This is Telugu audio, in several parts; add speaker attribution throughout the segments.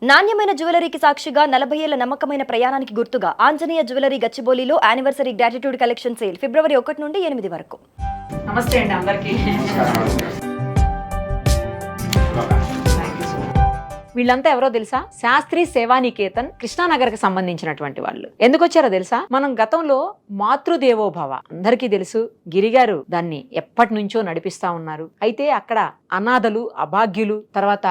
Speaker 1: నాణ్యమైన జ్యువెలరీకి సాక్షిగా 40 ఏళ్ల నమ్మకమైన ప్రయాణానికి గుర్తుగా ఆంజనేయ జ్యువెలరీ గచ్చిబౌలిలో anniversary gratitude collection sale February 1 నుండి 8 వరకు.
Speaker 2: నమస్తే అండి అందరికీ. వీళ్ళంతా ఎవరో తెలుసా? శాస్త్రి సేవానికేతన్ కృష్ణానగర్కి సంబంధించినటువంటి వాళ్ళు. ఎందుకు వచ్చారో తెలుసా? మనం గతంలో మాతృదేవోభవ అందరికీ తెలుసు, గిరిగారు దాన్ని ఎప్పటి నుంచో నడిపిస్తా ఉన్నారు. అయితే అక్కడ అనాథలు, అభాగ్యులు, తర్వాత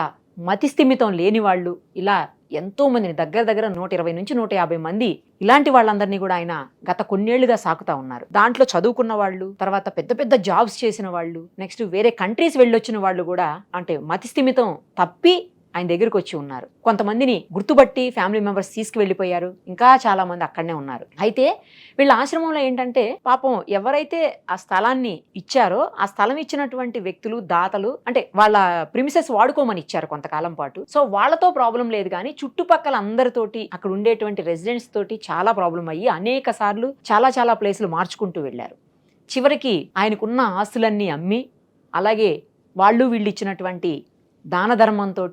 Speaker 2: మతిస్థిమితం లేని వాళ్ళు, ఇలా ఎంతో మందిని దగ్గర 120 నుంచి 150 మంది ఇలాంటి వాళ్ళందరినీ కూడా ఆయన గత కొన్నేళ్లుగా సాకుతా ఉన్నారు. దాంట్లో చదువుకున్న వాళ్ళు, తర్వాత పెద్ద జాబ్స్ చేసిన వాళ్ళు, నెక్స్ట్ వేరే కంట్రీస్ వెళ్ళొచ్చిన వాళ్ళు కూడా, అంటే మతిస్థిమితం తప్పి ఆయన దగ్గరికి వచ్చి ఉన్నారు. కొంతమందిని గుర్తుపట్టి ఫ్యామిలీ మెంబర్స్ తీసుకువెళ్ళిపోయారు. ఇంకా చాలా మంది అక్కడనే ఉన్నారు. అయితే వీళ్ళ ఆశ్రమంలో ఏంటంటే పాపం ఎవరైతే ఆ స్థలాన్ని ఇచ్చారో ఆ స్థలం ఇచ్చినటువంటి వ్యక్తులు, దాతలు, అంటే వాళ్ళ ప్రిమిసెస్ వాడుకోమని ఇచ్చారు కొంతకాలం పాటు. సో వాళ్ళతో ప్రాబ్లం లేదు, కానీ చుట్టుపక్కల అందరితోటి, అక్కడ ఉండేటువంటి రెసిడెంట్స్ తోటి చాలా ప్రాబ్లం అయ్యి అనేక సార్లు చాలా ప్లేసులు మార్చుకుంటూ వెళ్ళారు. చివరికి ఆయనకున్న ఆస్తులన్నీ అమ్మి, అలాగే వీళ్ళు ఇచ్చినటువంటి దాన ధర్మంతో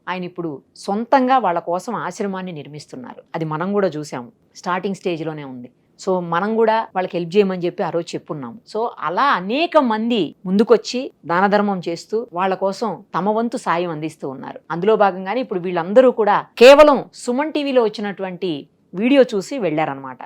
Speaker 2: ఆయన ఇప్పుడు సొంతంగా వాళ్ళ కోసం ఆశ్రమాన్ని నిర్మిస్తున్నారు. అది మనం కూడా చూసాము, స్టార్టింగ్ స్టేజ్లోనే ఉంది. సో మనం కూడా వాళ్ళకి హెల్ప్ చేయమని చెప్పి ఆ రోజు చెప్పున్నాము. సో అలా అనేక మంది ముందుకొచ్చి దాన ధర్మం చేస్తూ వాళ్ళ కోసం తమ వంతు సాయం అందిస్తూ ఉన్నారు. అందులో భాగంగానే ఇప్పుడు వీళ్ళందరూ కూడా కేవలం సుమన్ టీవీలో వచ్చినటువంటి వీడియో చూసి వెళ్ళారనమాట.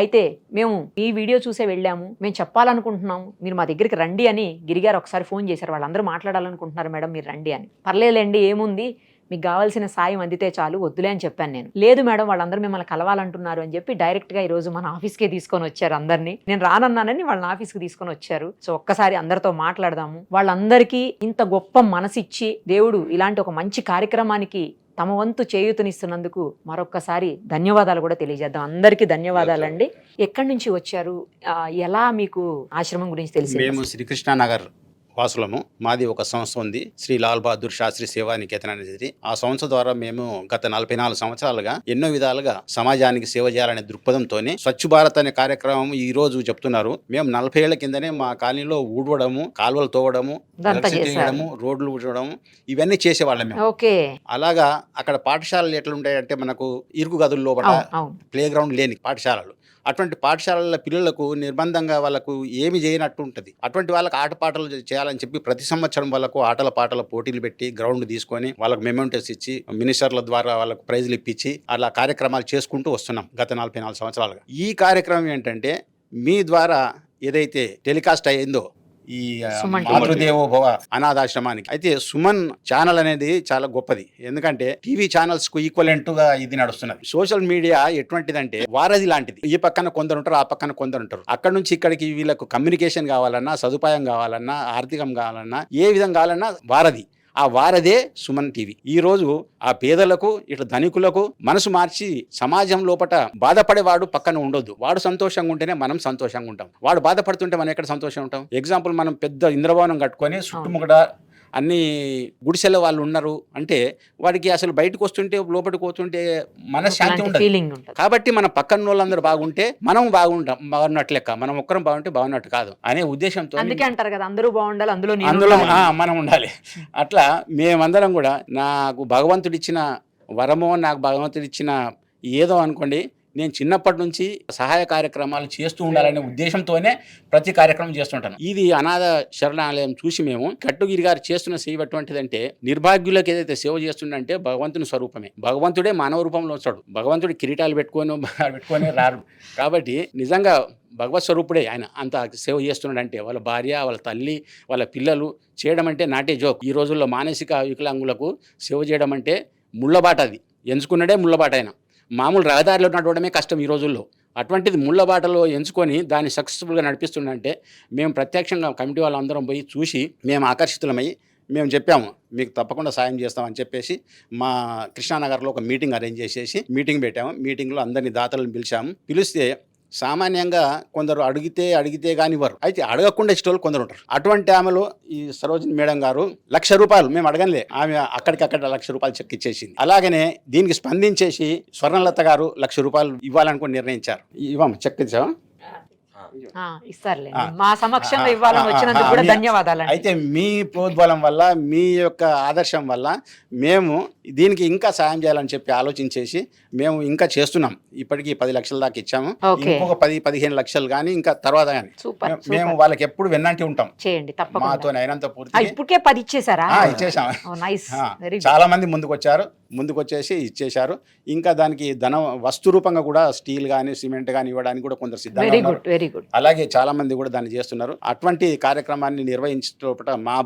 Speaker 2: అయితే మేము ఈ వీడియో చూసే వెళ్ళాము, మేము చెప్పాలనుకుంటున్నాము, మీరు మా దగ్గరికి రండి అని గిరిగారు ఒకసారి ఫోన్ చేశారు. వాళ్ళందరూ మాట్లాడాలనుకుంటున్నారు మేడం, మీరు రండి అని. పర్లేదండి, ఏముంది, మీకు కావాల్సిన సాయం అందితే చాలు, వద్దులే అని చెప్పాను నేను. లేదు మేడం, వాళ్ళందరూ మిమ్మల్ని కలవాలంటున్నారు అని చెప్పి డైరెక్ట్గా ఈరోజు మన ఆఫీస్కే తీసుకొని వచ్చారు అందరినీ. నేను రానన్నానని వాళ్ళని ఆఫీస్కి తీసుకొని వచ్చారు. సో ఒక్కసారి అందరితో మాట్లాడదాము. వాళ్ళందరికీ ఇంత గొప్ప మనసిచ్చి దేవుడు ఇలాంటి ఒక మంచి కార్యక్రమానికి తమ వంతు చేయూతనిస్తున్నందుకు మరొక్కసారి ధన్యవాదాలు కూడా తెలియజేద్దాం. అందరికీ ధన్యవాదాలండి. ఎక్కడి నుంచి వచ్చారు, ఎలా మీకు ఆశ్రమం గురించి తెలిసి?
Speaker 3: మేము శ్రీకృష్ణానగర్ వాసులము. మాది ఒక సంస్థ ఉంది, శ్రీ లాల్ బహదూర్ శాస్త్రి సేవానికేతన్ అనేది. ఆ సంస్థ ద్వారా మేము గత 44 సంవత్సరాలుగా ఎన్నో విధాలుగా సమాజానికి సేవ చేయాలనే దృక్పథంతో స్వచ్ఛ భారత్ అనే కార్యక్రమం ఈ రోజు చెప్తున్నారు. మేము 40 ఏళ్ల కిందనే మా కాలనీలో ఊడవడము, కాలువలు తోవడము, రోడ్లు ఊడవడము, ఇవన్నీ చేసేవాళ్ళం మేము. అలాగా అక్కడ పాఠశాలలు ఎట్లా ఉంటాయంటే, మనకు ఇరుకు గదుల లోపల ప్లే గ్రౌండ్ లేని పాఠశాలలు, అటువంటి పాఠశాలల పిల్లలకు నిర్బంధంగా వాళ్ళకు ఏమి చేయనట్టు ఉంటుంది. అటువంటి వాళ్ళకి ఆటపాటలు చేయాలని చెప్పి ప్రతి సంవత్సరం వాళ్ళకు ఆటల పాటల పోటీలు పెట్టి గ్రౌండ్ తీసుకొని వాళ్ళకు మెమెంటోస్ ఇచ్చి మినిస్టర్ల ద్వారా వాళ్ళకు ప్రైజులు ఇప్పించి అలా కార్యక్రమాలు చేసుకుంటూ వస్తున్నాం గత 44 సంవత్సరాలుగా. ఈ కార్యక్రమం ఏంటంటే, మీ ద్వారా ఏదైతే టెలికాస్ట్ అయ్యిందో ఈ మాతృదేవోభవ అనాథాశ్రమానికి, అయితే సుమన్ ఛానల్ అనేది చాలా గొప్పది. ఎందుకంటే టీవీ ఛానల్స్ కు ఈక్వలెంట్ గా ఇది నడుస్తున్నది. సోషల్ మీడియా ఎటువంటిదంటే వారధి లాంటిది. ఈ పక్కన కొందరు ఉంటారు, ఆ పక్కన కొందరు ఉంటారు. అక్కడ నుంచి ఇక్కడికి వీళ్ళకు కమ్యూనికేషన్ కావాలన్నా, సదుపాయం కావాలన్నా, ఆర్థికం కావాలన్నా, ఏ విధంగా కావాలన్నా వారధి. ఆ వారదే సుమన్ టీవీ. ఈ రోజు ఆ పేదలకు, ఇట్లా ధనికులకు మనసు మార్చి సమాజం లోపల బాధపడేవాడు పక్కన ఉండొద్దు. వాడు సంతోషంగా ఉంటేనే మనం సంతోషంగా ఉంటాం. వాడు బాధపడుతుంటే మనం ఎక్కడ సంతోషంగా ఉంటాం? ఎగ్జాంపుల్, మనం పెద్ద ఇంద్రభవనం కట్టుకొని చుట్టుముక్కట అన్ని గుడిసెల వాళ్ళు ఉన్నారు అంటే, వాడికి అసలు బయటకు వస్తుంటే, లోపలికి పోతుంటే మనశ్శాంతి ఉండదు. కాబట్టి మన పక్కన వాళ్ళందరూ బాగుంటే మనం బాగున్నట్లు లెక్క. మనం ఒక్కరం బాగుంటే బాగున్నట్టు కాదు అనే ఉద్దేశంతో
Speaker 2: అంటారు కదా, అందరూ బాగుండాలి, అందులో
Speaker 3: మనం ఉండాలి. అట్లా మేమందరం కూడా, నాకు భగవంతుడు ఇచ్చిన వరమో, నాకు భగవంతుడు ఇచ్చిన ఏదో అనుకోండి, నేను చిన్నప్పటి నుంచి సహాయ కార్యక్రమాలు చేస్తూ ఉండాలనే ఉద్దేశంతోనే ప్రతి కార్యక్రమం చేస్తుంటాను. ఇది అనాథ శరణాలయం చూసి మేము, కట్టుగిరి గారు చేస్తున్న సేవ ఎటువంటిదంటే, నిర్భాగ్యులకు ఏదైతే సేవ చేస్తుందంటే భగవంతుని స్వరూపమే. భగవంతుడే మానవ రూపంలో వచ్చాడు. భగవంతుడి కిరీటాలు పెట్టుకొని రాడు. కాబట్టి నిజంగా భగవత్ స్వరూపుడే ఆయన. అంత సేవ చేస్తున్నాడంటే, వాళ్ళ భార్య, వాళ్ళ తల్లి, వాళ్ళ పిల్లలు చేయడం అంటే నాటే జోక్. ఈ రోజుల్లో మానసిక వికలాంగులకు సేవ చేయడం అంటే ముళ్ళబాట. అది ఎంచుకున్నడే ముళ్ళబాట. ఆయన మామూలు రహదారిలో నడవడమే కష్టం ఈ రోజుల్లో. అటువంటిది ముళ్ళబాటలో ఎంచుకొని దాన్ని సక్సెస్ఫుల్గా నడిపిస్తుందంటే, మేము ప్రత్యక్షంగా కమిటీ వాళ్ళందరం పోయి చూసి మేము ఆకర్షితులమై మేము చెప్పాము, మీకు తప్పకుండా సాయం చేస్తామని చెప్పేసి మా కృష్ణానగర్లో ఒక మీటింగ్ అరేంజ్ చేసేసి మీటింగ్ పెట్టాము. మీటింగ్లో అందరినీ దాతలను పిలిస్తే సామాన్యంగా కొందరు అడిగితే కానీ ఇవ్వరు. అయితే అడగకుండా ఇష్టోళ్ళు కొందరు ఉంటారు. అటువంటి ఆమెలో ఈ సరోజిని మేడం గారు ₹1,00,000 మేము అడగలే, ఆమె అక్కడికక్కడ ₹1,00,000 చెక్ ఇచ్చేసింది. అలాగనే దీనికి స్పందించేసి స్వర్ణలత గారు ₹1,00,000 ఇవ్వాలనుకుని నిర్ణయించారు. ఇవ్వము, చెక్ ఇచ్చాము.
Speaker 2: ఇస్తారులే, మా సమక్షంలో ఇవ్వాలని వచ్చినందుకు కూడా ధన్యవాదాలు.
Speaker 3: అయితే మీ ప్రోద్బలం వల్ల, మీ యొక్క ఆదర్శం వల్ల మేము దీనికి ఇంకా సాయం చేయాలని చెప్పి ఆలోచించేసి మేము ఇంకా చేస్తున్నాం. ఇప్పటికీ 10 లక్షల దాకా ఇచ్చాము. ఇంకొక 10-15 లక్షలు కానీ ఇంకా తర్వాత కానీ మేము వాళ్ళకి ఎప్పుడు వెన్నంటి ఉంటాం.
Speaker 2: చేయండి తప్పకుండా.
Speaker 3: మాతో అయినంత పూర్తి.
Speaker 2: ఇప్పటికే 10 ఇచ్చేసారా?
Speaker 3: ఇచ్చేసాం.
Speaker 2: నైస్.
Speaker 3: చాలా మంది ముందుకు వచ్చేసి ఇచ్చేశారు. ఇంకా దానికి వస్తు రూపంగా కూడా స్టీల్ కానీ సిమెంట్ కానీ ఇవ్వడానికి కూడా కొందరు సిద్ధంగా ఉన్నారు.
Speaker 2: Very good.
Speaker 3: అలాగే చాలా మంది కూడా దాన్ని చేస్తున్నారు. అటువంటి కార్యక్రమాన్ని నిర్వహించడం మా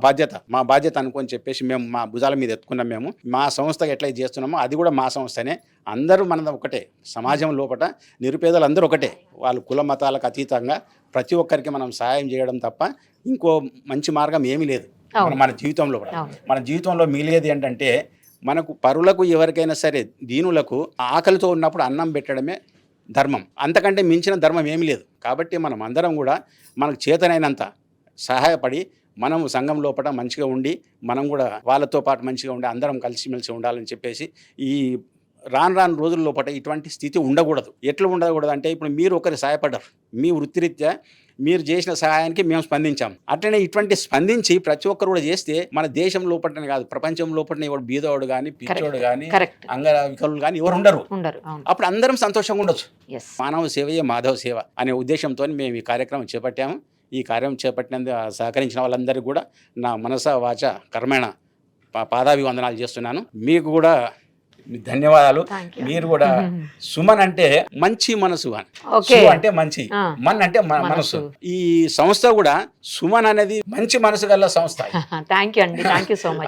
Speaker 3: బాధ్యత అనుకొని చెప్పేసి మేము మా భుజాల మీద ఎత్తుకున్నాం. మేము మా సంస్థ ఎట్లా చేస్తున్నామో అది కూడా మా సంస్థనే. అందరూ మనది ఒకటే. సమాజం లోపల నిరుపేదలు అందరూ ఒకటే. వాళ్ళు కుల మతాలకు అతీతంగా ప్రతి ఒక్కరికి మనం సహాయం చేయడం తప్ప ఇంకో మంచి మార్గం ఏమీ లేదు మన జీవితంలో కూడా. మన జీవితంలో మిగిలేది ఏంటంటే మనకు పరులకు ఎవరికైనా సరే దీనులకు ఆకలితో ఉన్నప్పుడు అన్నం పెట్టడమే ధర్మం. అంతకంటే మించిన ధర్మం ఏమీ లేదు. కాబట్టి మనం అందరం కూడా మనకు చేతనైనంత సహాయపడి మనం సంఘం లోపల మంచిగా ఉండి మనం కూడా వాళ్ళతో పాటు మంచిగా ఉండి అందరం కలిసిమెలిసి ఉండాలని చెప్పేసి ఈ రాను రోజుల లోపల ఇటువంటి స్థితి ఉండకూడదు. ఎట్లా ఉండకూడదు అంటే ఇప్పుడు మీరు ఒకరు సహాయపడ్డారు, మీ వృత్తిరీత్యా మీరు చేసిన సహాయానికి మేము స్పందించాం. అట్లనే ఇటువంటి స్పందించి ప్రతి ఒక్కరు కూడా చేస్తే మన దేశం లోపలనే కాదు ప్రపంచం లోపలనే ఎవరు బీదవాడు కానీ పిచ్చోడు కానీ అంగవికలుడు కానీ ఎవరు ఉండరు. అప్పుడు అందరం సంతోషంగా ఉండొచ్చు. మానవ సేవయే మాధవ సేవ అనే ఉద్దేశంతో మేము ఈ కార్యక్రమం చేపట్టాము. ఈ కార్యక్రమం చేపట్టినందుకు సహకరించిన వాళ్ళందరికీ కూడా నా మనస వాచ కర్మేణ పాదాభివందనాలు చేస్తున్నాను. మీకు కూడా ధన్యవాదాలు. మీరు కూడా సుమన్ అంటే మంచి మనసు అంటే మంచి మన్ అంటే మనసు. ఈ సంస్థ కూడా సుమన్ అనేది మంచి మనసు గల సంస్థ.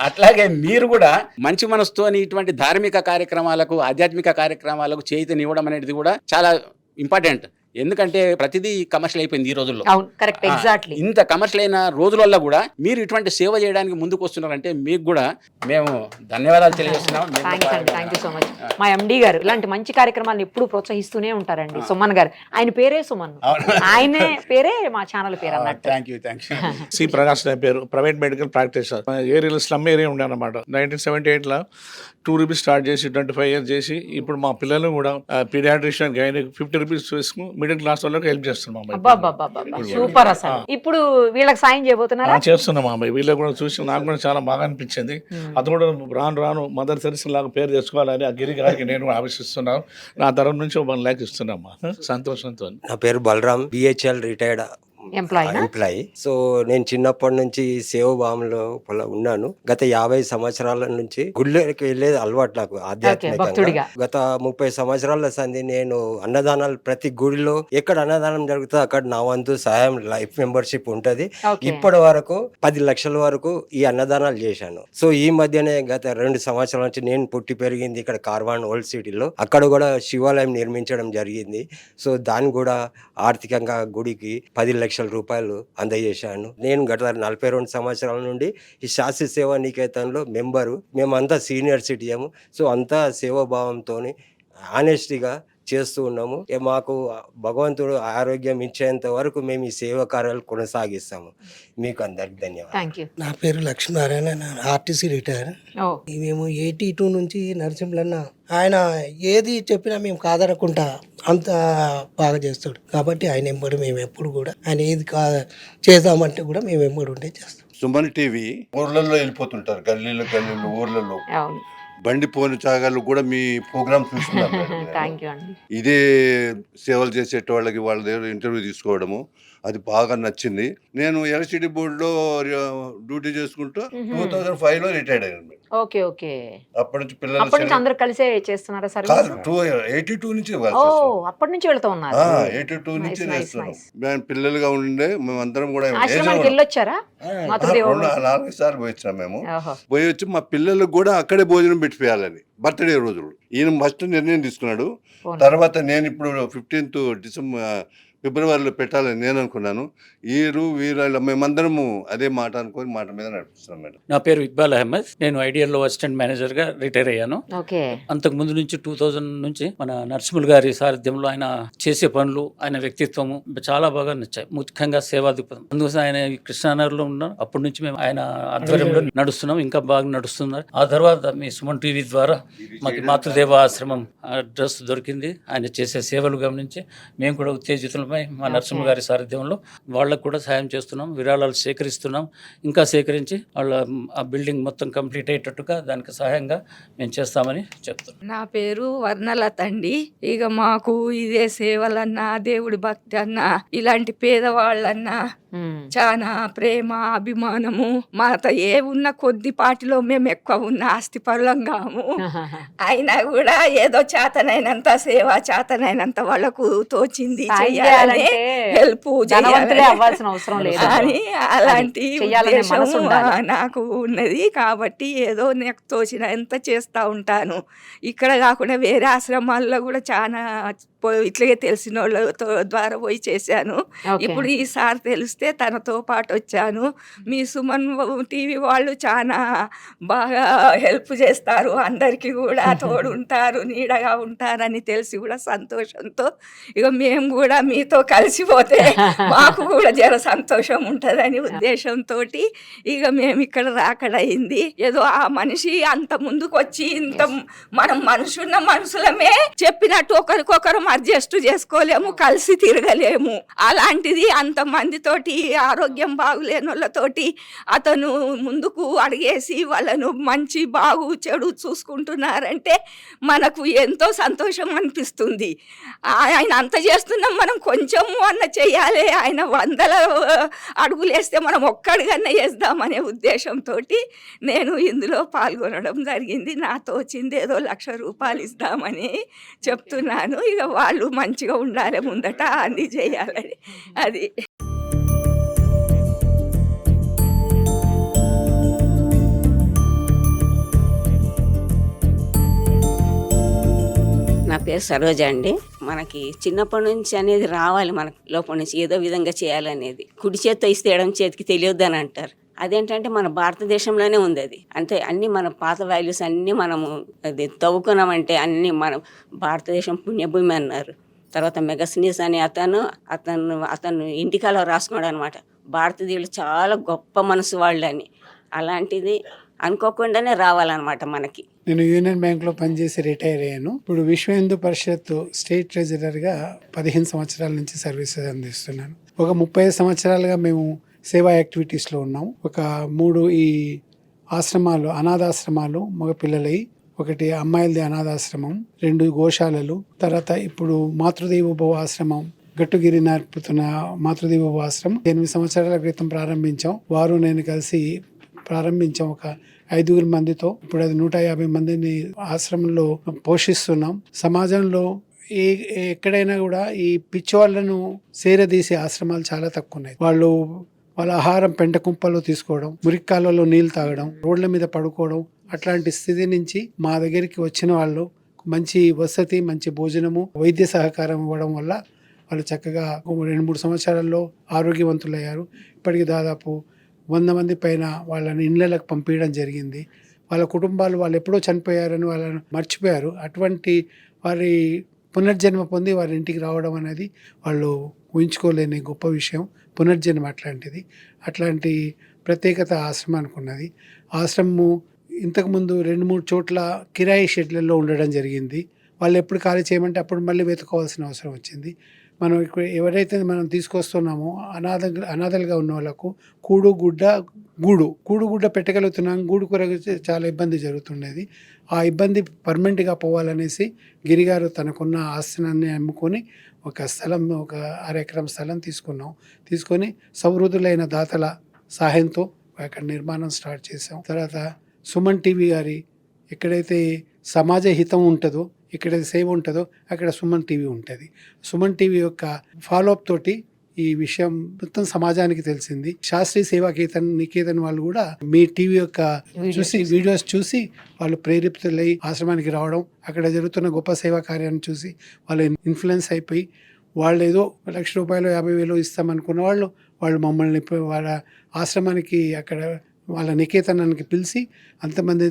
Speaker 3: అట్లాగే మీరు కూడా మంచి మనసుతో ఇటువంటి ధార్మిక కార్యక్రమాలకు ఆధ్యాత్మిక కార్యక్రమాలకు చేయూతనివ్వడం అనేది కూడా చాలా ఇంపార్టెంట్. ఎందుకంటే ప్రతిదీ కమర్షియల్ అయిపోయింది ఈ రోజుల్లో. ఇంత కమర్షియల్ అయిన రోజులలో కూడా మీరు ఇటువంటి సేవ చేయడానికి ముందుకు వస్తున్నారంటే మీకు కూడా మేము ధన్యవాదాలు తెలియజేస్తున్నాం.
Speaker 2: మా ఎండి గారు ఇలాంటి మంచి కార్యక్రమాలను ఎప్పుడు ప్రోత్సహిస్తూనే ఉంటారండి. సుమన్ గారు, ఆయన పేరే సుమన్, ఆయనే పేరే మా ఛానల్ పేరు అన్నట్టు.
Speaker 3: Thank you.
Speaker 4: సి ప్రకాష్ నా పేరు. Private medical practitioner. ఏరియాలో స్లమ్ ఏరియా ఉండే అనమాట. 1978లో 2 రూపీస్ స్టార్ట్ చేసి 25 years చేసి ఇప్పుడు మా పిల్లలు కూడా పీడియాట్రిషియన్ గైనిక్ 50 రూపీస్ వేసుకుని మిడిల్ క్లాస్ వాళ్ళకి హెల్ప్ చేస్తున్నాం.
Speaker 2: సూపర్. అసలు ఇప్పుడు వీళ్ళకి సాయం చేయబోతున్నారా?
Speaker 4: చేస్తున్నాం అమ్మాయి. వీళ్ళకి కూడా చూసి నాకు కూడా చాలా బాగా అనిపించింది. అది కూడా రాను మదర్ తెరిసిన లాగా పేరు తెచ్చుకోవాలని ఆ గిరి గారికి నేను ఆలోచిస్తున్నాను. నా తరం నుంచి 1 lakh ఇస్తున్నామ్మా సంతోషంతో.
Speaker 5: నా పేరు Balram, BHL retired employee. So నేను చిన్నప్పటి నుంచి సేవభావంలో ఉన్నాను. గత 50 సంవత్సరాల నుంచి గుళ్ళకి వెళ్ళేది అలవాటు నాకు ఆధ్యాత్మికంగా. గత 30 సంవత్సరాల సంది నేను అన్నదానాలు ప్రతి గుడిలో ఎక్కడ అన్నదానం జరుగుతుందో అక్కడ నా వంతు సహాయం లైఫ్ మెంబర్షిప్ ఉంటది. ఇప్పటి వరకు 10 లక్షల వరకు ఈ అన్నదానాలు చేశాను. సో ఈ మధ్యనే గత 2 సంవత్సరాల నుంచి నేను పుట్టి పెరిగింది ఇక్కడ కార్వాన్ ఓల్డ్ సిటీలో. అక్కడ కూడా శివాలయం నిర్మించడం జరిగింది. సో దాన్ని కూడా ఆర్థికంగా గుడికి 10 లక్షల రూపాయలు అందజేశాను. నేను గత 42 సంవత్సరాల నుండి ఈ శాస్త్రీ సేవా నికేతన్లో మెంబరు. మేమంతా సీనియర్ సిటిజన్. సో అంతా సేవాభావంతో ఆనెస్టీగా చేస్తూ ఉన్నాము. మాకు భగవంతుడు ఆరోగ్యం ఇచ్చేంత వరకు మేము ఈ సేవా కార్యాలు కొనసాగిస్తాము. మీకు అందరికి ధన్యవాదాలు.
Speaker 6: నా పేరు లక్ష్మీనారాయణ, ఆర్టీసీ రిటైర్. మేము 82 నుంచి నరసింహన్న ఆయన ఏది చెప్పినా మేము కాదనకుండా అంత బాగా చేస్తాడు. కాబట్టి ఆయన ఎంబడి మేము ఎప్పుడు కూడా ఆయన ఏది చేద్దామంటే కూడా మేము ఎంబడి ఉంటే చేస్తాం.
Speaker 7: సుమన్ టీవీ ఊర్లలో వెళ్ళిపోతుంటారు, గల్లీలో ఊర్లలో బండి పోని చాగాళ్ళు కూడా మీ ప్రోగ్రామ్ చూస్తున్నారు. ఇదే సేవలు చేసేట వాళ్ళకి వాళ్ళ దగ్గర ఇంటర్వ్యూ తీసుకోవడము అది బాగా నచ్చింది. నేను ఎలక్ట్రిసిటీ బోర్డులో డ్యూటీ చేసుకుంటూ 2005లో రిటైర్డ్ అయ్యాను. అప్పటి నుంచి పిల్లలు
Speaker 2: అందరూ కలిసే చేస్తున్నారా?
Speaker 7: 82 నుంచి
Speaker 2: 82 నుంచి వెళ్తూ ఉన్నారు.
Speaker 7: 82 నుంచి చేస్తున్నాం. మేము పిల్లలుగా ఉండే మేమందరం కూడా 4 సార్లు పోయి వచ్చినాం. మేము పోయి వచ్చి మా పిల్లలకు కూడా అక్కడే భోజనం పెట్టిపోయాలని బర్త్డే రోజులు ఈయన ఫస్ట్ నిర్ణయం తీసుకున్నాడు. తర్వాత నేను ఇప్పుడు 15th ఫిబ్రవరిలో పెట్టాలని నేను అనుకున్నాను. వీళ్ళ మేమందరము అదే మాట అనుకొని మాట మీద నడిపిస్తున్నాం. మేడం,
Speaker 8: నా పేరు ఇక్బాల్ అహ్మద్. నేను ఐడియల్లో అసిస్టెంట్ మేనేజర్ గా రిటైర్ అయ్యాను. అంతకు ముందు నుంచి 2000 నుంచి మన నరసింహులు గారి సారథ్యంలో ఆయన చేసే పనులు, ఆయన వ్యక్తిత్వము చాలా బాగా నచ్చాయి. ముఖ్యంగా సేవా దృక్పథం. అందుకోసం ఆయన కృష్ణానగర్లో ఉన్నాం. అప్పటి నుంచి మేము ఆయన ఆధ్వర్యంలో నడుస్తున్నాం. ఇంకా బాగా నడుస్తున్నారు. ఆ తర్వాత మీ సుమన్ టీవీ ద్వారా మాకు మాతృదేవ ఆశ్రమం అడ్రస్ దొరికింది. ఆయన చేసే సేవలు గమనించి మేము కూడా ఉత్తేజితులు ప్రారంభమై మా నరసింహ గారి సారథ్యంలో వాళ్ళకు కూడా సాయం చేస్తున్నాం, విరాళాలు సేకరిస్తున్నాం. ఇంకా సేకరించి వాళ్ళ ఆ బిల్డింగ్ మొత్తం కంప్లీట్ అయ్యేటట్టుగా దానికి సహాయంగా మేము చేస్తామని చెప్తున్నాం.
Speaker 9: నా పేరు వర్ణలత అండి. ఇక మాకు ఇదే సేవలన్నా, దేవుడి భక్తి అన్నా, ఇలాంటి పేదవాళ్ళన్నా చాలా ప్రేమ, అభిమానము. మాత ఏ ఉన్న కొద్దిపాటిలో మేము ఎక్కువ ఉన్న ఆస్తి పరులంగాము. అయినా కూడా ఏదో చేతనైనంత సేవ, చేతనైనంత వాళ్ళకు తోచింది చేయాలని, హెల్ప్
Speaker 2: అవ్వాల్సిన అవసరం లేదు
Speaker 9: అని అలాంటి
Speaker 2: చెయ్యాలనే మనసు
Speaker 9: ఉద్దేశం
Speaker 2: ఉండాలి.
Speaker 9: నాకు ఉన్నది. కాబట్టి ఏదో నాకు తోచిన ఎంత చేస్తూ ఉంటాను. ఇక్కడ కాకుండా వేరే ఆశ్రమాల్లో కూడా చాలా ఇట్లాగే తెలిసిన వాళ్ళతో ద్వారా పోయి చేశాను. ఇప్పుడు ఈసారి తెలిస్తే తనతో పాటు వచ్చాను. మీ సుమన్ టీవీ వాళ్ళు చాలా బాగా హెల్ప్ చేస్తారు, అందరికీ కూడా తోడుంటారు, నీడగా ఉంటారని తెలిసి కూడా సంతోషంతో ఇక మేము కూడా మీతో కలిసిపోతే మాకు కూడా జర సంతోషం ఉంటుందని ఉద్దేశంతో ఇక మేము ఇక్కడ రాకడయింది. ఏదో ఆ మనిషి అంత ముందుకు వచ్చి ఇంత మనం మనుషున్న మనుషులమే చెప్పినట్టు ఒకరికొకరు అడ్జస్ట్ చేసుకోలేము, కలిసి తిరగలేము. అలాంటిది అంత మందితోటి ఆరోగ్యం బాగులేని వాళ్ళతోటి అతను ముందుకు అడిగేసి వాళ్ళను మంచి బాగు చెడు చూసుకుంటున్నారంటే మనకు ఎంతో సంతోషం అనిపిస్తుంది. ఆయన అంత చేస్తున్నాం, మనం కొంచెము అన్న చెయ్యాలి. ఆయన 100 అడుగులు వేస్తే మనం ఒక్కడిగన్నా వేద్దామనే ఉద్దేశంతో నేను ఇందులో పాల్గొనడం జరిగింది. నాతో వచ్చింది ఏదో 1,00,000 రూపాయలు ఇద్దామని చెప్తున్నాను. ఇక వాళ్ళు మంచిగా ఉండాలి ముందట, అన్ని చేయాలని. అది
Speaker 10: నా పేరు సరోజ అండి. మనకి చిన్నప్పటి నుంచి అనేది రావాలి, మన లోపల నుంచి ఏదో విధంగా చేయాలనేది. కుడి చేత్తో ఇస్తే ఎడమ చేతికి తెలియద్దు అని అంటారు. అదేంటంటే మన భారతదేశంలోనే ఉంది అది. అంటే అన్ని మన పాత వాల్యూస్ అన్నీ మనము అది తవ్వుకున్నామంటే అన్నీ మన భారతదేశం పుణ్యభూమి అన్నారు. తర్వాత మెగాసినీస్ అని అతను ఇంటికాలో రాసుకున్నాడు అనమాట. భారతీయులు చాలా గొప్ప మనసు వాళ్ళని. అలాంటిది అనుకోకుండానే రావాలన్నమాట మనకి.
Speaker 11: నేను యూనియన్ బ్యాంక్లో పనిచేసి రిటైర్ అయ్యాను. ఇప్పుడు విశ్వ హిందూ పరిషత్ స్టేట్ ట్రెజరర్గా 15 సంవత్సరాల నుంచి సర్వీసెస్ అందిస్తున్నాను. ఒక 35 సంవత్సరాలుగా మేము సేవా యాక్టివిటీస్లో ఉన్నాం. ఒక 3 ఈ ఆశ్రమాలు, అనాథాశ్రమాలు మగ పిల్లలవి, ఒకటి అమ్మాయిలది అనాథాశ్రమం, 2 గోశాలలు, తర్వాత ఇప్పుడు మాతృదేవోభవ ఆశ్రమం, గట్టుగిరి నేర్పుతున్న మాతృదేవోభవ ఆశ్రమం 8 సంవత్సరాల క్రితం ప్రారంభించాం. వారు నేను కలిసి ప్రారంభించాం ఒక 5 మందితో. ఇప్పుడు అది 150 మందిని ఆశ్రమంలో పోషిస్తున్నాం. సమాజంలో ఎక్కడైనా కూడా ఈ పిచ్చివాళ్లను సేరదీసే ఆశ్రమాలు చాలా తక్కువ ఉన్నాయి. వాళ్ళ ఆహారం పెంట కుంపలో తీసుకోవడం, మురిక్కాలలో నీళ్లు తాగడం, రోడ్ల మీద పడుకోవడం, అట్లాంటి స్థితి నుంచి మా దగ్గరికి వచ్చిన వాళ్ళు మంచి వసతి, మంచి భోజనము, వైద్య సహకారం ఇవ్వడం వల్ల వాళ్ళు చక్కగా 2-3 సంవత్సరాల్లో ఆరోగ్యవంతులయ్యారు. ఇప్పటికి దాదాపు 100 మంది పైన వాళ్ళని ఇళ్ళకు పంపించడం జరిగింది. వాళ్ళ కుటుంబాలు వాళ్ళు ఎప్పుడో చనిపోయారని వాళ్ళని మర్చిపోయారు. అటువంటి వారి పునర్జన్మ పొంది వారి ఇంటికి రావడం అనేది వాళ్ళు ఊహించుకోలేని గొప్ప విషయం. పునర్జన్మ అట్లాంటిది. అట్లాంటి ప్రత్యేకత ఆశ్రమానికి ఉన్నది. ఆశ్రమము ఇంతకుముందు 2-3 చోట్ల కిరాయి షెడ్లలో ఉండడం జరిగింది. వాళ్ళు ఎప్పుడు ఖాళీ చేయమంటే అప్పుడు మళ్ళీ వెతుకోవాల్సిన అవసరం వచ్చింది. మనం ఇక్కడ ఎవరైతే మనం తీసుకొస్తున్నామో అనాథలుగా ఉన్న వాళ్ళకు కూడుగుడ్డ పెట్టగలుగుతున్నాం. గూడు కొరకు చాలా ఇబ్బంది జరుగుతుండేది. ఆ ఇబ్బంది పర్మనెంట్గా పోవాలనేసి గిరిగారు తనకున్న ఆస్తినాన్ని అమ్ముకొని ఒక 1/2 ఎకరం స్థలం తీసుకొని సౌహృదులైన దాతల సహాయంతో అక్కడ నిర్మాణం స్టార్ట్ చేసాం. తర్వాత సుమన్ టీవీ గారి ఎక్కడైతే సమాజ హితం ఉంటుందో, ఎక్కడైతే సేవ ఉంటుందో అక్కడ సుమన్ టీవీ ఉంటుంది. సుమన్ టీవీ యొక్క ఫాలోఅప్ తోటి ఈ విషయం మొత్తం సమాజానికి తెలిసింది. శాస్త్రీయ సేవా నికేతన్ వాళ్ళు కూడా మీ టీవీ యొక్క వీడియోస్ చూసి వాళ్ళు ప్రేరితులై ఆశ్రమానికి రావడం, అక్కడ జరుగుతున్న గొప్ప సేవా కార్యాన్ని చూసి వాళ్ళు ఇన్ఫ్లుయెన్స్ అయిపోయి వాళ్ళు ఏదో 1,00,000 రూపాయలు 50,000 ఇస్తామనుకున్న వాళ్ళు మమ్మల్ని వాళ్ళ ఆశ్రమానికి అక్కడ వాళ్ళ నికేతనానికి పిలిచి అంతమంది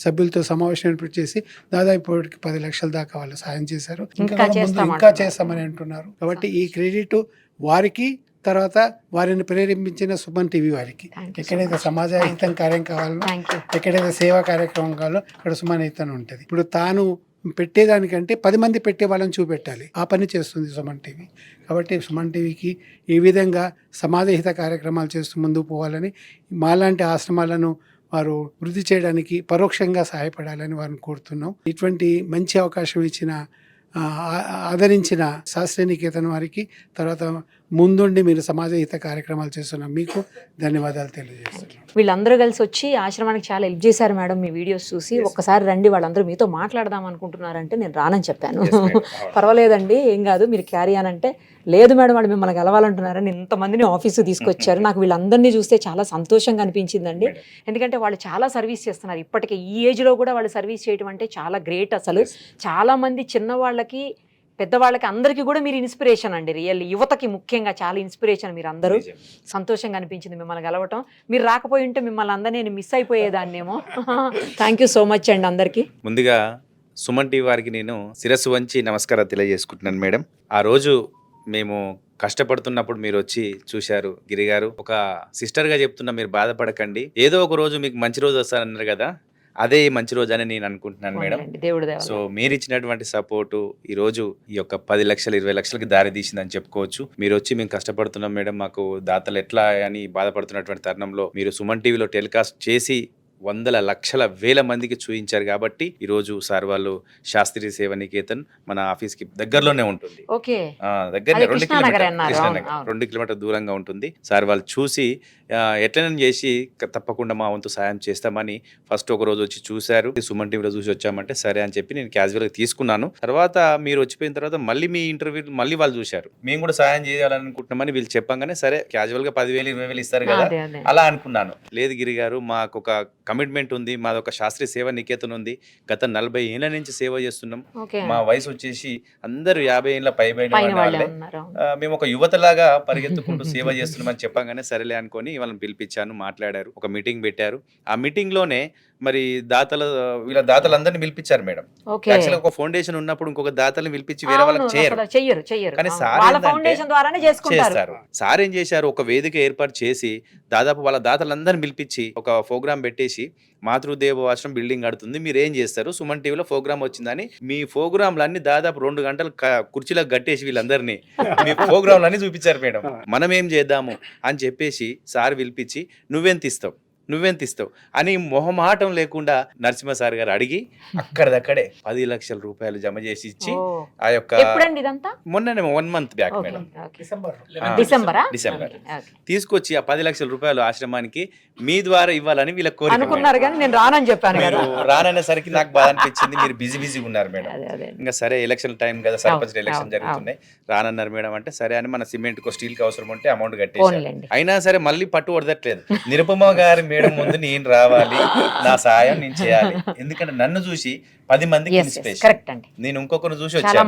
Speaker 11: సభ్యులతో సమావేశం ఏర్పాటు చేసి దాదాపు ఇప్పటికి 10 లక్షల దాకా వాళ్ళు సాయం చేశారు. ఇంకా చేస్తామని అంటున్నారు. కాబట్టి ఈ క్రెడిట్ వారికి, తర్వాత వారిని ప్రేరేపించిన సుమన్ టీవీ వారికి. ఎక్కడైతే సమాజ హితం కార్యం కావాలో, ఎక్కడైతే సేవా కార్యక్రమం కావాలో అక్కడ సుమన్ హితం ఉంటుంది. ఇప్పుడు తాను పెట్టేదానికంటే 10 మంది పెట్టే వాళ్ళని చూపెట్టాలి. ఆ పని చేస్తుంది సుమన్ టీవీ. కాబట్టి సుమన్ టీవీకి ఈ విధంగా సమాజహిత కార్యక్రమాలు చేస్తూ ముందుకు పోవాలని, మాలాంటి ఆశ్రమాలను వారు వృద్ధి చేయడానికి పరోక్షంగా సహాయపడాలని వారిని కోరుతున్నాం. ఇటువంటి మంచి అవకాశం ఇచ్చిన ఆదరించిన శాస్త్రీయ నికేతన్ వారికి, తర్వాత ముందుండి మీరు సమాజహిత కార్యక్రమాలు చేస్తున్న మీకు ధన్యవాదాలు తెలియజేస్తున్నాను.
Speaker 2: వీళ్ళందరూ కలిసి వచ్చి ఆశ్రమానికి చాలా హెల్ప్ చేశారు మేడం. మీ వీడియోస్ చూసి ఒక్కసారి రండి, వాళ్ళందరూ మీతో మాట్లాడదాం అనుకుంటున్నారంటే నేను రానని చెప్పాను. పర్వాలేదండి, ఏం కాదు, మీరు క్యారీ అంటే లేదు మేడం, వాళ్ళు మిమ్మల్ని కలవాలంటున్నారని ఇంతమందిని ఆఫీసు తీసుకొచ్చారు. నాకు వీళ్ళందరినీ చూస్తే చాలా సంతోషంగా అనిపించిందండి. ఎందుకంటే వాళ్ళు చాలా సర్వీస్ చేస్తున్నారు. ఇప్పటికే ఈ ఏజ్లో కూడా వాళ్ళు సర్వీస్ చేయడం అంటే చాలా గ్రేట్. అసలు చాలా మంది చిన్నవాళ్ళకి, పెద్దవాళ్ళకి, అందరికీ కూడా మీరు ఇన్స్పిరేషన్ అండి. రియల్లీ యువతకి ముఖ్యంగా చాలా ఇన్స్పిరేషన్. మీరు అందరూ సంతోషంగా అనిపించింది మిమ్మల్ని కలవటం. మీరు రాకపోయి ఉంటే మిమ్మల్ని అందరినీ నేను మిస్ అయిపోయేదాన్నేమో. థ్యాంక్ యూ సో మచ్ అండి అందరికీ.
Speaker 12: ముందుగా సుమన్ టీవీ వారికి నేను శిరస్సు వంచి నమస్కారం తెలియజేసుకుంటున్నాను మేడం. ఆ రోజు మేము కష్టపడుతున్నప్పుడు మీరు వచ్చి చూశారు. గిరిగారు, ఒక సిస్టర్గా చెప్తున్నా, మీరు బాధపడకండి, ఏదో ఒక రోజు మీకు మంచి రోజు వస్తారన్నారు కదా, అదే మంచి రోజు అని నేను అనుకుంటున్నాను మేడం. సో మీరు ఇచ్చినటువంటి సపోర్టు ఈ రోజు ఈ యొక్క 10 లక్షలు 20 లక్షలకి దారి తీసిందని చెప్పుకోవచ్చు. మీరు వచ్చి మేము కష్టపడుతున్నాం మేడం, మాకు దాతలు ఎట్లా అని బాధపడుతున్నటువంటి తరుణంలో మీరు సుమన్ టీవీలో టెలికాస్ట్ చేసి వందల లక్షల వేల మందికి చూపించారు. కాబట్టి ఈ రోజు సార్ వాళ్ళు శాస్త్రీయ సేవ నికేతన్ మన ఆఫీస్ కి దగ్గరలోనే ఉంటుంది. దగ్గరనే 2 కిలోమీటర్ దూరంగా ఉంటుంది. సార్ వాళ్ళు చూసి ఎట్లనే చేసి తప్పకుండా మా వంతు సాయం చేస్తామని ఫస్ట్ ఒక రోజు వచ్చి చూశారు. సుమన్ టీవీలో చూసి వచ్చామంటే సరే అని చెప్పి నేను క్యాజువల్గా తీసుకున్నాను. తర్వాత మీరు వచ్చిపోయిన తర్వాత మళ్ళీ మీ ఇంటర్వ్యూ మళ్ళీ వాళ్ళు చూశారు. మేము కూడా సాయం చేయాలనుకుంటున్నామని వీళ్ళు చెప్పంగానే సరే క్యాజువల్గా 10,000 20,000 ఇస్తారు కదా అలా అనుకున్నాను. లేదు గిరి గారు, మాకు ఒక కమిట్మెంట్ ఉంది, మాది ఒక శాస్త్రీయ సేవ నికేతన్ ఉంది. గత 40 ఏళ్ల నుంచి సేవ చేస్తున్నాం. మా వయసు వచ్చేసి అందరూ 50 ఏళ్ళ పైబడిన వాళ్ళే. మేము ఒక యువతలాగా పరిగెత్తుకుంటూ సేవ చేస్తున్నామని చెప్పగానే సరేలే అనుకొని వాళ్ళని పిలిపించాను. మాట్లాడారు, ఒక మీటింగ్ పెట్టారు. ఆ మీటింగ్ లోనే మరి వీళ్ళ దాతలందరినీ పిలిపించారు మేడం. యాక్చువల్గా ఒక ఫౌండేషన్ ఉన్నప్పుడు ఇంకొక దాతలను పిలిపించి వేరే వాళ్ళకి చేయరు. కానీ చేస్తారు. సార్ ఏం చేశారు, ఒక వేదిక ఏర్పాటు చేసి దాదాపు వాళ్ళ దాతలందరినీ పిలిపించి ఒక ప్రోగ్రామ్ పెట్టేసి, మాతృదేవ ఆశ్రమం బిల్డింగ్ కడుతుంది, మీరు ఏం చేస్తారు, సుమన్ టీవీలో ప్రోగ్రామ్ వచ్చిందని మీ ప్రోగ్రాంలన్నీ దాదాపు 2 గంటలు కుర్చీలకు కట్టేసి వీళ్ళందరినీ మీ ప్రోగ్రాంలన్నీ చూపించారు మేడం. మనం ఏం చేద్దాము అని చెప్పేసి సార్ పిలిపించి నువ్వెంత ఇస్తావు అని మొహమాటం లేకుండా నరసింహ సార్ గారు అడిగి అక్కడదక్కడే 10 లక్షల రూపాయలు జమ చేసి ఇచ్చి ఆ యొక్క మొన్ననే 1 మంత్ బ్యాక్ మేడం, డిసెంబర్ తీసుకొచ్చి ఆ 10 లక్షల రూపాయలు ఆశ్రమానికి మీ ద్వారా ఇవ్వాలని వీళ్ళ కోరిక. రాననేసరికి నాకు బాధ అనిపించింది. మీరు బిజీగా ఉన్నారు మేడం. ఇంకా సరే ఎలక్షన్ టైం కదా, సర్పంచ్ ఎలక్షన్ జరుగుతున్నాయి, రానన్నారు మేడం. అంటే సరే అని మన సిమెంట్ కు స్టీల్ కి అవసరం ఉంటే అమౌంట్ కట్టేసి, అయినా సరే మళ్ళీ పట్టు వదలట్లేదు. నిరుపమ గారి మేడం ముందు నేను రావాలి, నా సాయం నేను చేయాలి. ఎందుకంటే నన్ను చూసి 10 మందికి ఇన్స్పిరేషన్, నేను ఇంకొకరు చూసి వచ్చాను,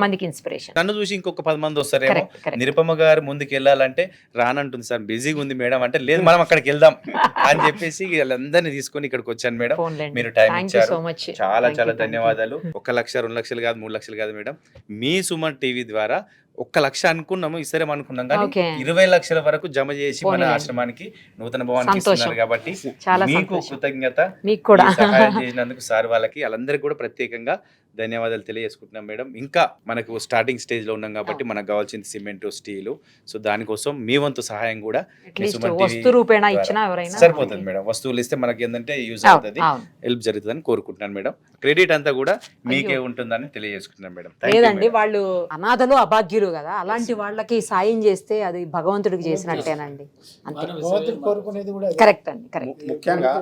Speaker 12: నన్ను చూసి ఇంకొక 10 మంది వస్తారేమో. నిరుపమ గారు ముందుకు వెళ్ళాలంటే రానంటుంది సార్, బిజీగా ఉంది మేడం. అంటే లేదు, మనం అక్కడికి వెళ్దాం అని చెప్పేసి వాళ్ళందరినీ తీసుకొని ఇక్కడికి వచ్చాను మేడం. మీరు టైం ఇచ్చారు, చాలా చాలా ధన్యవాదాలు. 1 లక్ష 2 లక్షలు కాదు 3 లక్షలు కాదు మేడం, మీ సుమన్ టీవీ ద్వారా 1 లక్ష అనుకున్నాము, ఇస్తారేమో అనుకున్నాం, కానీ 20 లక్షల వరకు జమ చేసి మన ఆశ్రమానికి నూతన భవనానికి ఇస్తున్నారు. కాబట్టి మీకు కృతజ్ఞత, సహాయం చేసినందుకు సార్ వాళ్ళకి వాళ్ళందరికీ కూడా ప్రత్యేకంగా ధన్యవాదాలు తెలియజేసుకుంటున్నాం మేడం. ఇంకా మనకు స్టార్టింగ్ స్టేజ్ లో ఉన్నాం కాబట్టి మనకు కావాల్సింది సిమెంట్, స్టీల్. సో దానికోసం మీ వంతు సహాయం కూడా సరిపోతుంది మేడం. వస్తువులు ఇస్తే మనకి ఏంటంటే యూజ్ అవుతుంది, హెల్ప్ జరుగుతుందని కోరుకుంటున్నాను మేడం. క్రెడిట్ అంతా కూడా మీకే ఉంటుందని తెలియజేసుకుంటున్నాను మేడం.
Speaker 2: లేదండి, వాళ్ళు అనాథలు, అభాగ్యులు కదా, అలాంటి వాళ్ళకి సాయం చేస్తే అది భగవంతుడికి చేసినట్టేనండి. కరెక్ట్ అండి, కరెక్ట్.
Speaker 3: ముఖ్యంగా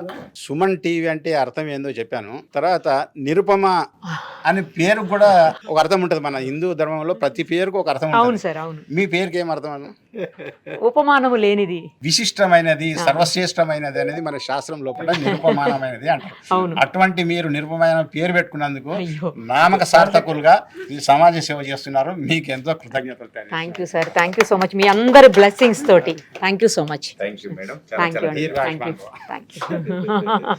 Speaker 3: సుమన్ టీవీ అంటే అర్థం ఏందో చెప్పాను. తర్వాత నిరుపమ అని పేరు కూడా ఒక అర్థం ఉంటుంది. మన హిందూ ధర్మంలో ప్రతి పేరుకు ఒక అర్థం ఉంటుంది.
Speaker 2: అవును సార్, అవును.
Speaker 3: మీ పేరుకి ఏం అర్థం అన్న?
Speaker 2: ఉపమానము లేనిది,
Speaker 3: విశిష్టమైనది, సర్వశ్రేష్టమైనది అనేది మన శాస్త్రం లోపల నిరుపమానమైనది అంటారు. అటువంటి మీరు నిరుపమైన పేరు పెట్టుకున్నందుకు నామక సార్థకులుగా ఈ సమాజ సేవ చేస్తున్నారు. మీకు ఎంతో కృతజ్ఞతలు.
Speaker 2: Thank you sir, thank you so much. మీ అందరి బ్లెస్సింగ్స్ తోటి thank you so much.
Speaker 3: Thank you madam.
Speaker 2: Thank you.